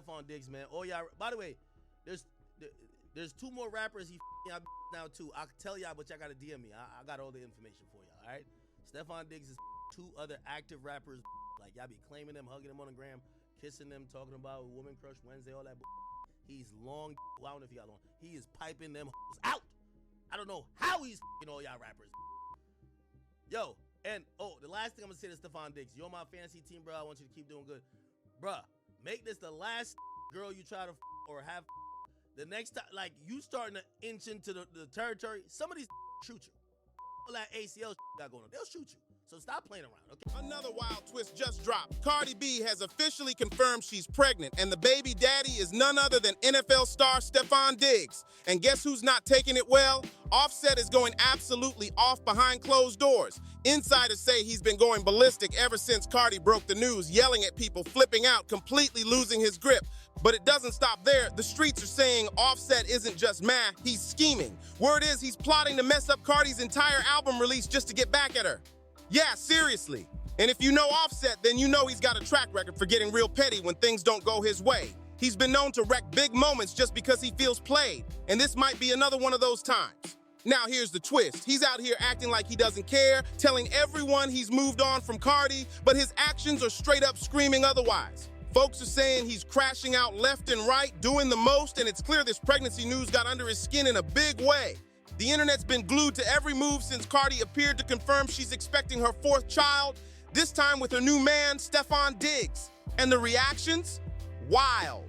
Stefon Diggs, man. Oh y'all. By the way, there's 2 more rappers he y'all now too. I can tell y'all, but y'all gotta DM me. I got all the information for y'all. All right. Stefon Diggs is 2 other active rappers. Like y'all be claiming them, hugging them on the gram, kissing them, talking about Woman Crush Wednesday, all that. He's long. Well, I don't know if y'all know. He is piping them out. I don't know how he's all y'all rappers. Yo, and the last thing I'm gonna say to Stefon Diggs, you're on my fantasy team, bro. I want you to keep doing good, bruh. Make this the last girl you try to or have. The next time, like you starting to inch into the territory, some of these shoot you. All that ACL got going on, they'll shoot you. So stop playing around, okay? Another wild twist just dropped. Cardi B has officially confirmed she's pregnant, and the baby daddy is none other than NFL star Stefon Diggs. And guess who's not taking it well? Offset is going absolutely off behind closed doors. Insiders say he's been going ballistic ever since Cardi broke the news, yelling at people, flipping out, completely losing his grip. But it doesn't stop there. The streets are saying Offset isn't just mad, he's scheming. Word is he's plotting to mess up Cardi's entire album release just to get back at her. Yeah, seriously. And if you know Offset, then you know he's got a track record for getting real petty when things don't go his way. He's been known to wreck big moments just because he feels played, and this might be another one of those times. Now here's the twist. He's out here acting like he doesn't care, telling everyone he's moved on from Cardi, but his actions are straight up screaming otherwise. Folks are saying he's crashing out left and right, doing the most, and it's clear this pregnancy news got under his skin in a big way. The internet's been glued to every move since Cardi appeared to confirm she's expecting her 4th child, this time with her new man, Stefon Diggs. And the reactions? Wild.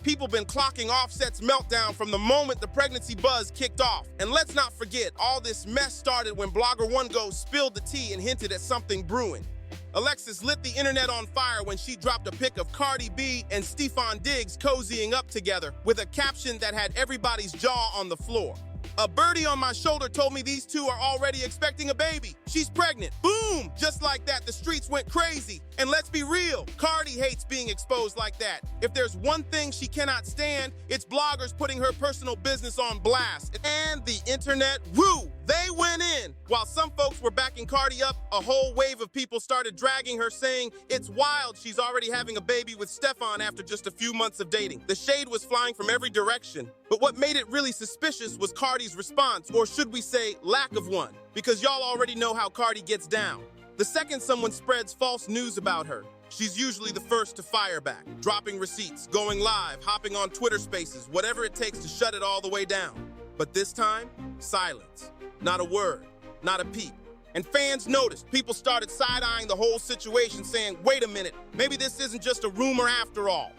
People been clocking Offset's meltdown from the moment the pregnancy buzz kicked off. And let's not forget, all this mess started when blogger One Go spilled the tea and hinted at something brewing. Alexis lit the internet on fire when she dropped a pic of Cardi B and Stefon Diggs cozying up together with a caption that had everybody's jaw on the floor. A birdie on my shoulder told me these two are already expecting a baby. She's pregnant. Boom! Just like that, the streets went crazy. And let's be real, Cardi hates being exposed like that. If there's one thing she cannot stand, it's bloggers putting her personal business on blast. And the internet, woo! They went in. While some folks were backing Cardi up, a whole wave of people started dragging her, saying it's wild she's already having a baby with Stefon after just a few months of dating. The shade was flying from every direction. But what made it really suspicious was Cardi's response, or should we say lack of one, because y'all already know how Cardi gets down. The second someone spreads false news about her, she's usually the first to fire back, dropping receipts, going live, hopping on Twitter Spaces, whatever it takes to shut it all the way down. But this time, silence. Not a word, not a peep. And fans noticed. People started side-eyeing the whole situation, saying, wait a minute, maybe this isn't just a rumor after all.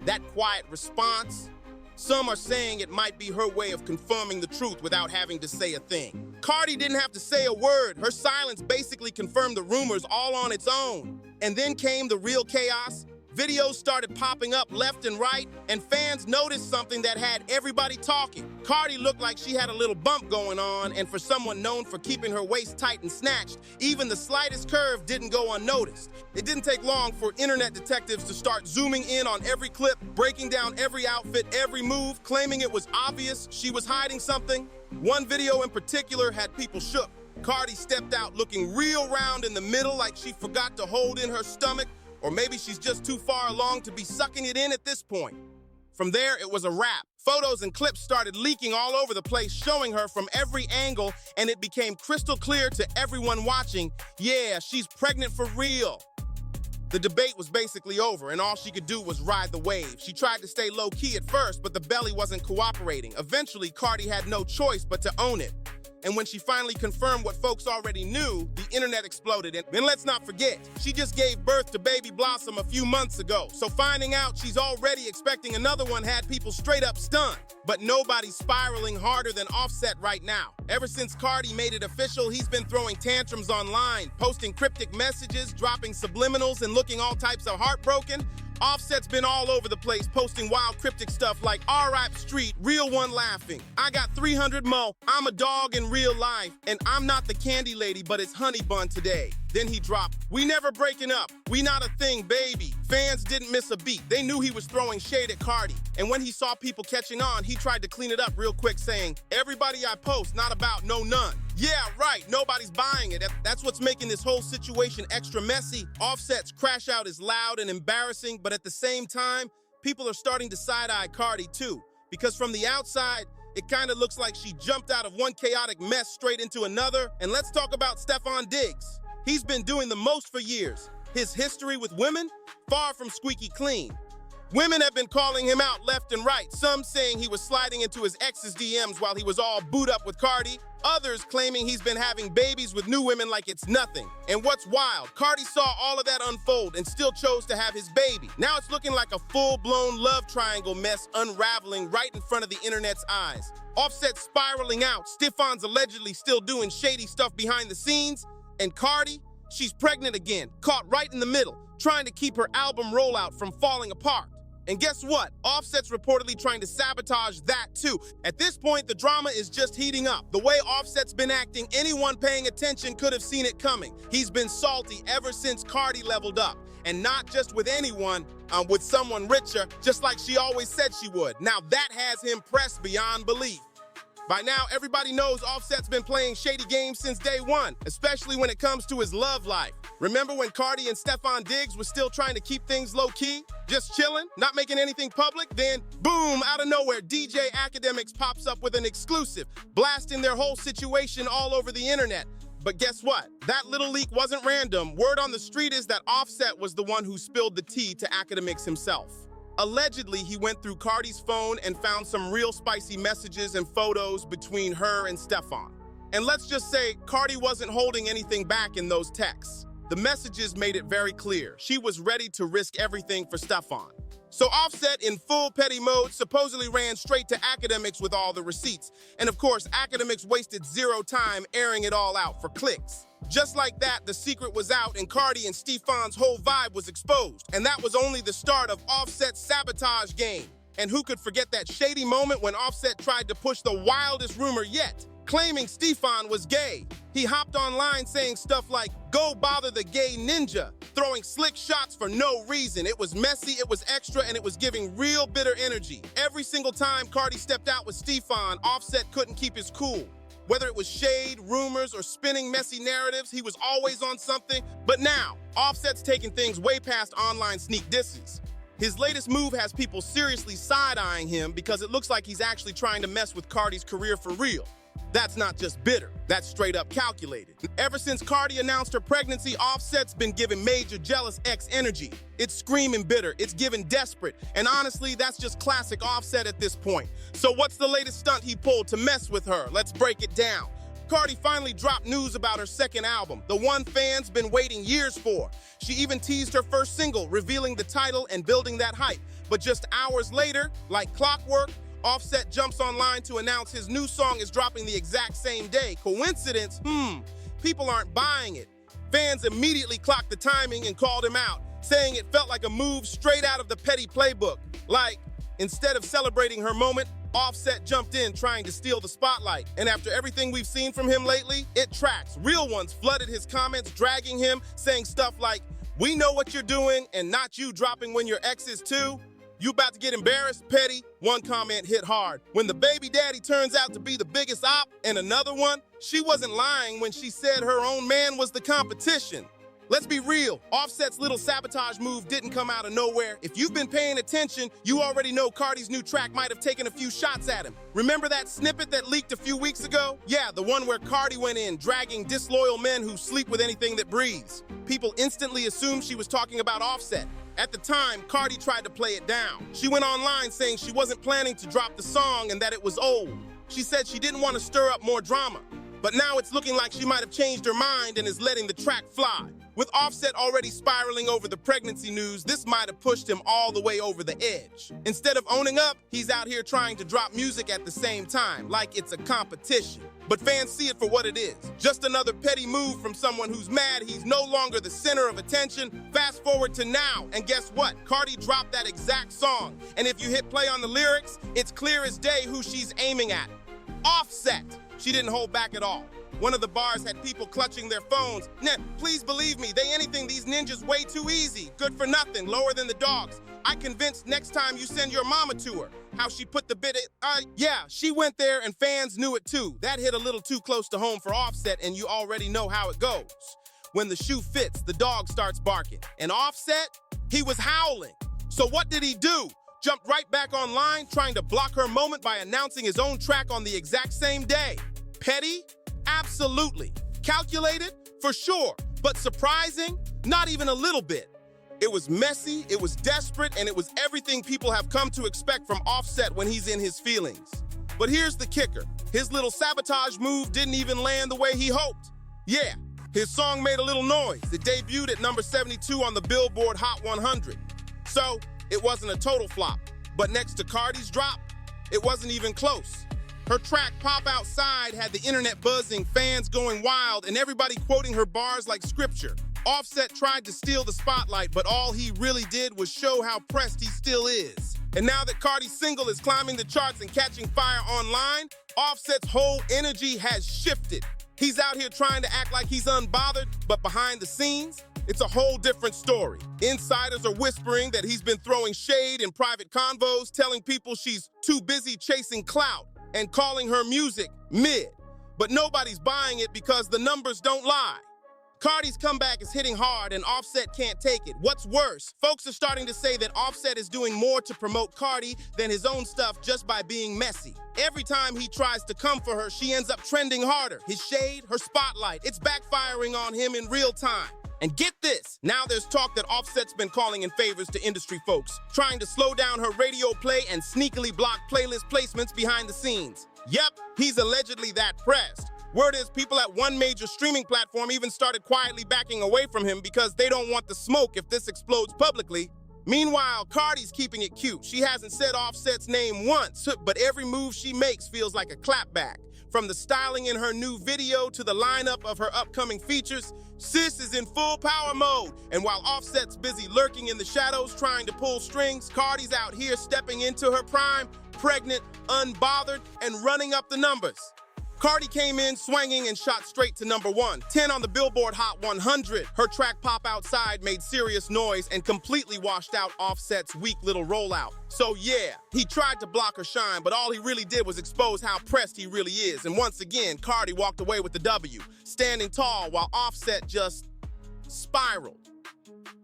That quiet response? Some are saying it might be her way of confirming the truth without having to say a thing. Cardi didn't have to say a word. Her silence basically confirmed the rumors all on its own. And then came the real chaos. Videos started popping up left and right, and fans noticed something that had everybody talking. Cardi looked like she had a little bump going on, and for someone known for keeping her waist tight and snatched, even the slightest curve didn't go unnoticed. It didn't take long for internet detectives to start zooming in on every clip, breaking down every outfit, every move, claiming it was obvious she was hiding something. One video in particular had people shook. Cardi stepped out looking real round in the middle like she forgot to hold in her stomach, or maybe she's just too far along to be sucking it in at this point. From there, it was a wrap. Photos and clips started leaking all over the place, showing her from every angle, and it became crystal clear to everyone watching, yeah, she's pregnant for real. The debate was basically over, and all she could do was ride the wave. She tried to stay low-key at first, but the belly wasn't cooperating. Eventually, Cardi had no choice but to own it. And when she finally confirmed what folks already knew, the internet exploded. And then let's not forget, she just gave birth to baby Blossom a few months ago. So finding out she's already expecting another one had people straight up stunned. But nobody's spiraling harder than Offset right now. Ever since Cardi made it official, he's been throwing tantrums online, posting cryptic messages, dropping subliminals, and looking all types of heartbroken. Offset's been all over the place, posting wild cryptic stuff like R.I.P. Street, real one laughing. I got 300 mo, I'm a dog in real life, and I'm not the candy lady, but it's honey bun today. Then he dropped, we never breaking up, we not a thing, baby. Fans didn't miss a beat. They knew he was throwing shade at Cardi. And when he saw people catching on, he tried to clean it up real quick, saying, everybody I post, not about no none. Yeah, right, nobody's buying it. That's what's making this whole situation extra messy. Offset's crash out is loud and embarrassing, but at the same time, people are starting to side-eye Cardi too, because from the outside, it kind of looks like she jumped out of one chaotic mess straight into another. And let's talk about Stefon Diggs. He's been doing the most for years. His history with women, far from squeaky clean. Women have been calling him out left and right, some saying he was sliding into his ex's DMs while he was all booed up with Cardi, others claiming he's been having babies with new women like it's nothing. And what's wild, Cardi saw all of that unfold and still chose to have his baby. Now it's looking like a full-blown love triangle mess unraveling right in front of the internet's eyes. Offset spiraling out, Stefon's allegedly still doing shady stuff behind the scenes, and Cardi, she's pregnant again, caught right in the middle, trying to keep her album rollout from falling apart. And guess what? Offset's reportedly trying to sabotage that too. At this point, the drama is just heating up. The way Offset's been acting, anyone paying attention could have seen it coming. He's been salty ever since Cardi leveled up. And not just with anyone, with someone richer, just like she always said she would. Now that has him pressed beyond belief. By now, everybody knows Offset's been playing shady games since day one, especially when it comes to his love life. Remember when Cardi and Stefon Diggs were still trying to keep things low-key? Just chilling, not making anything public? Then, boom, out of nowhere, DJ Academics pops up with an exclusive, blasting their whole situation all over the internet. But guess what? That little leak wasn't random. Word on the street is that Offset was the one who spilled the tea to Academics himself. Allegedly, he went through Cardi's phone and found some real spicy messages and photos between her and Stefon. And let's just say, Cardi wasn't holding anything back in those texts. The messages made it very clear. She was ready to risk everything for Stefon. So Offset, in full petty mode, supposedly ran straight to Academics with all the receipts. And of course, Academics wasted zero time airing it all out for clicks. Just like that, the secret was out and Cardi and Stefon's whole vibe was exposed. And that was only the start of Offset's sabotage game. And who could forget that shady moment when Offset tried to push the wildest rumor yet, claiming Stefon was gay. He hopped online saying stuff like, "Go bother the gay ninja," throwing slick shots for no reason. It was messy, it was extra, and it was giving real bitter energy. Every single time Cardi stepped out with Stefon, Offset couldn't keep his cool. Whether it was shade, rumors, or spinning messy narratives, he was always on something. But now, Offset's taking things way past online sneak disses. His latest move has people seriously side-eyeing him because it looks like he's actually trying to mess with Cardi's career for real. That's not just bitter, that's straight up calculated. Ever since Cardi announced her pregnancy, Offset's been giving major jealous ex energy. It's screaming bitter, it's giving desperate, and honestly, that's just classic Offset at this point. So what's the latest stunt he pulled to mess with her? Let's break it down. Cardi finally dropped news about her second album, the one fans been waiting years for. She even teased her first single, revealing the title and building that hype. But just hours later, like clockwork, Offset jumps online to announce his new song is dropping the exact same day. Coincidence? People aren't buying it. Fans immediately clocked the timing and called him out, saying it felt like a move straight out of the petty playbook. Like, instead of celebrating her moment, Offset jumped in trying to steal the spotlight. And after everything we've seen from him lately, it tracks. Real ones flooded his comments, dragging him, saying stuff like, "We know what you're doing and not you dropping when your ex is too. You about to get embarrassed, petty?" One comment hit hard. "When the baby daddy turns out to be the biggest op," and another one, "She wasn't lying when she said her own man was the competition." Let's be real, Offset's little sabotage move didn't come out of nowhere. If you've been paying attention, you already know Cardi's new track might have taken a few shots at him. Remember that snippet that leaked a few weeks ago? Yeah, the one where Cardi went in, dragging disloyal men who sleep with anything that breathes. People instantly assumed she was talking about Offset. At the time, Cardi tried to play it down. She went online saying she wasn't planning to drop the song and that it was old. She said she didn't want to stir up more drama. But now it's looking like she might have changed her mind and is letting the track fly. With Offset already spiraling over the pregnancy news, this might have pushed him all the way over the edge. Instead of owning up, he's out here trying to drop music at the same time, like it's a competition. But fans see it for what it is. Just another petty move from someone who's mad he's no longer the center of attention. Fast forward to now, and guess what? Cardi dropped that exact song. And if you hit play on the lyrics, it's clear as day who she's aiming at. Offset. She didn't hold back at all. One of the bars had people clutching their phones. "Nah, please believe me, they anything these ninjas way too easy. Good for nothing, lower than the dogs. I convinced next time you send your mama to her." How she put the bit in, yeah, she went there and fans knew it too. That hit a little too close to home for Offset, and you already know how it goes. When the shoe fits, the dog starts barking. And Offset, he was howling. So what did he do? jumped right back online trying to block her moment by announcing his own track on the exact same day. Petty? Absolutely. Calculated? For sure. But surprising? Not even a little bit. It was messy, it was desperate, and it was everything people have come to expect from Offset when he's in his feelings. But here's the kicker. His little sabotage move didn't even land the way he hoped. Yeah, his song made a little noise. It debuted at number 72 on the Billboard Hot 100. So, it wasn't a total flop. But next to Cardi's drop, it wasn't even close. Her track, Pop Outside, had the internet buzzing, fans going wild, and everybody quoting her bars like scripture. Offset tried to steal the spotlight, but all he really did was show how pressed he still is. And now that Cardi's single is climbing the charts and catching fire online, Offset's whole energy has shifted. He's out here trying to act like he's unbothered, but behind the scenes, it's a whole different story. Insiders are whispering that he's been throwing shade in private convos, telling people she's too busy chasing clout and calling her music mid. But nobody's buying it because the numbers don't lie. Cardi's comeback is hitting hard and Offset can't take it. What's worse, folks are starting to say that Offset is doing more to promote Cardi than his own stuff just by being messy. Every time he tries to come for her, she ends up trending harder. His shade, her spotlight, it's backfiring on him in real time. And get this, now there's talk that Offset's been calling in favors to industry folks, trying to slow down her radio play and sneakily block playlist placements behind the scenes. Yep, he's allegedly that pressed. Word is people at one major streaming platform even started quietly backing away from him because they don't want the smoke if this explodes publicly. Meanwhile, Cardi's keeping it cute. She hasn't said Offset's name once, but every move she makes feels like a clapback. From the styling in her new video to the lineup of her upcoming features, sis is in full power mode. And while Offset's busy lurking in the shadows trying to pull strings, Cardi's out here stepping into her prime, pregnant, unbothered, and running up the numbers. Cardi came in swinging and shot straight to number 1, 10 on the Billboard Hot 100. Her track Pop Outside made serious noise and completely washed out Offset's weak little rollout. So yeah, he tried to block her shine, but all he really did was expose how pressed he really is. And once again, Cardi walked away with the W, standing tall while Offset just spiraled.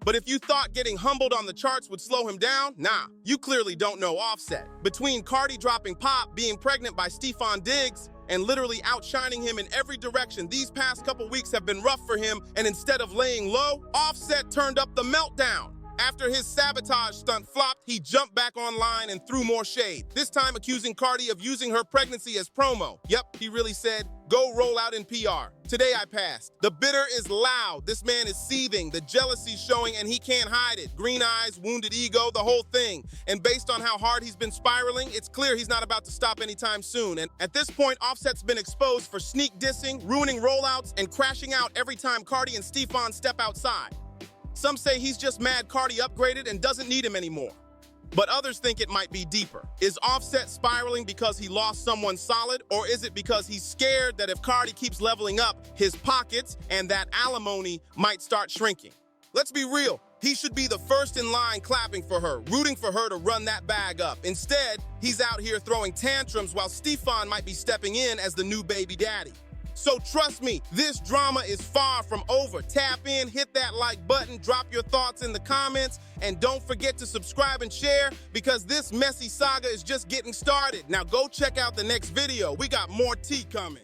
But if you thought getting humbled on the charts would slow him down, nah, you clearly don't know Offset. Between Cardi dropping Pop, being pregnant by Stefon Diggs, and literally outshining him in every direction, these past couple weeks have been rough for him, and instead of laying low, Offset turned up the meltdown. After his sabotage stunt flopped, he jumped back online and threw more shade, this time accusing Cardi of using her pregnancy as promo. Yep, he really said, go roll out in PR. Today I passed. The bitter is loud. This man is seething, the jealousy showing, and he can't hide it. Green eyes, wounded ego, the whole thing. And based on how hard he's been spiraling, it's clear he's not about to stop anytime soon. And at this point, Offset's been exposed for sneak dissing, ruining rollouts, and crashing out every time Cardi and Stefon step outside. Some say he's just mad Cardi upgraded and doesn't need him anymore. But others think it might be deeper. Is Offset spiraling because he lost someone solid, or is it because he's scared that if Cardi keeps leveling up, his pockets and that alimony might start shrinking? Let's be real. He should be the first in line clapping for her, rooting for her to run that bag up. Instead, he's out here throwing tantrums while Stefon might be stepping in as the new baby daddy. So trust me, this drama is far from over. Tap in, hit that like button, drop your thoughts in the comments, and don't forget to subscribe and share because this messy saga is just getting started. Now go check out the next video. We got more tea coming.